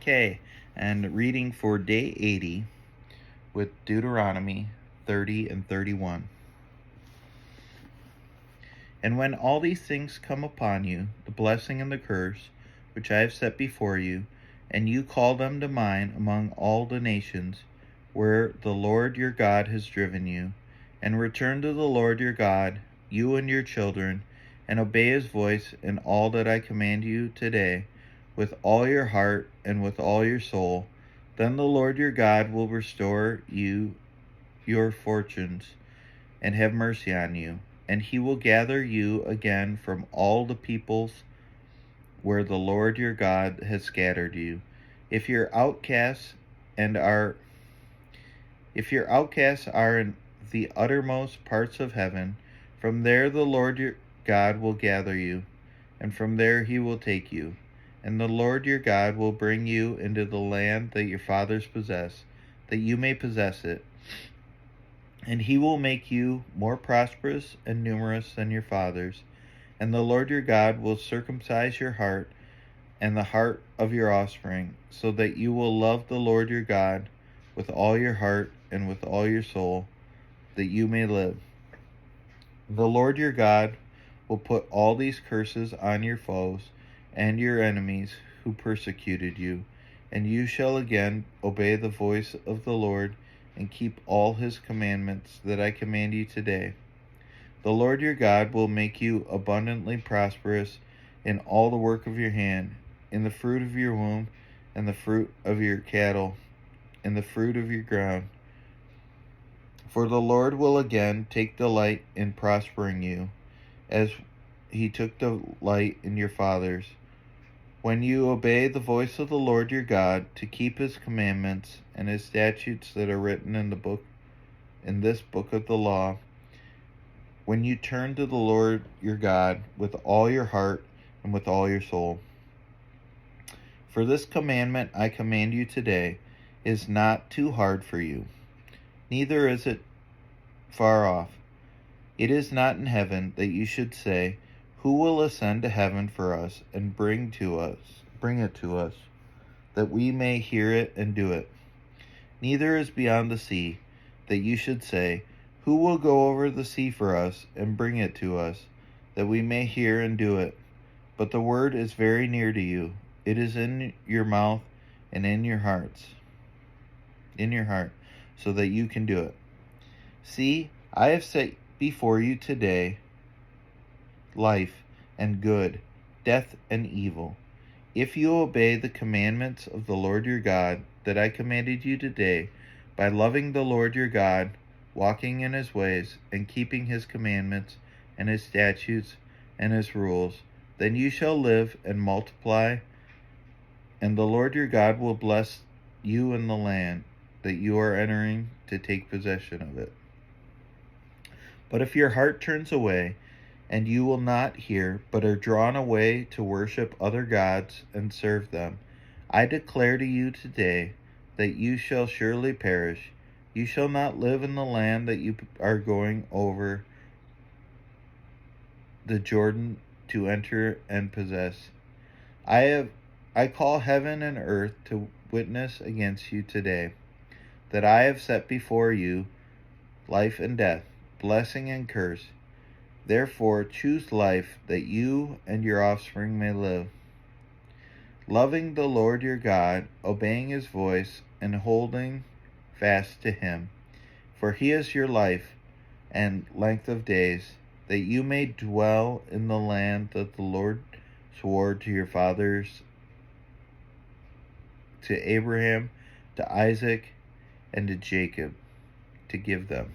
Okay, and reading for day 80 with Deuteronomy 30 and 31. And when all these things come upon you, the blessing and the curse, which I have set before you, and you call them to mind among all the nations where the Lord your God has driven you, and return to the Lord your God, you and your children, and obey his voice in all that I command you today, with all your heart and with all your soul, then the Lord your God will restore you your fortunes and have mercy on you, and he will gather you again from all the peoples where the Lord your God has scattered you. If your outcasts are in the uttermost parts of heaven, from there the Lord your God will gather you, and from there he will take you. And the Lord your God will bring you into the land that your fathers possessed, that you may possess it. And he will make you more prosperous and numerous than your fathers. And the Lord your God will circumcise your heart and the heart of your offspring, so that you will love the Lord your God with all your heart and with all your soul, that you may live. The Lord your God will put all these curses on your foes and your enemies who persecuted you, and you shall again obey the voice of the Lord and keep all his commandments that I command you today. The Lord your God will make you abundantly prosperous in all the work of your hand, in the fruit of your womb, and the fruit of your cattle, and the fruit of your ground. For the Lord will again take delight in prospering you, as he took delight in your fathers. When you obey the voice of the Lord your God to keep his commandments and his statutes that are written in this book of the law, when you turn to the Lord your God with all your heart and with all your soul. For this commandment I command you today is not too hard for you, neither is it far off. It is not in heaven, that you should say, who will ascend to heaven for us and bring it to us, that we may hear it and do it. Neither is beyond the sea, that you should say, who will go over the sea for us and bring it to us, that we may hear and do it? But the word is very near to you. It is in your mouth and in your heart, so that you can do it. See, I have set before you today life and good, death and evil. If you obey the commandments of the Lord your God that I commanded you today, by loving the Lord your God, walking in his ways, and keeping his commandments and his statutes and his rules, then you shall live and multiply, and the Lord your God will bless you in the land that you are entering to take possession of it. But if your heart turns away, and you will not hear, but are drawn away to worship other gods and serve them, I declare to you today that you shall surely perish. You shall not live in the land that you are going over the Jordan to enter and possess. I call heaven and earth to witness against you today, that I have set before you life and death, blessing and curse. Therefore choose life, that you and your offspring may live, loving the Lord your God, obeying his voice, and holding fast to him. For he is your life and length of days, that you may dwell in the land that the Lord swore to your fathers, to Abraham, to Isaac, and to Jacob, to give them.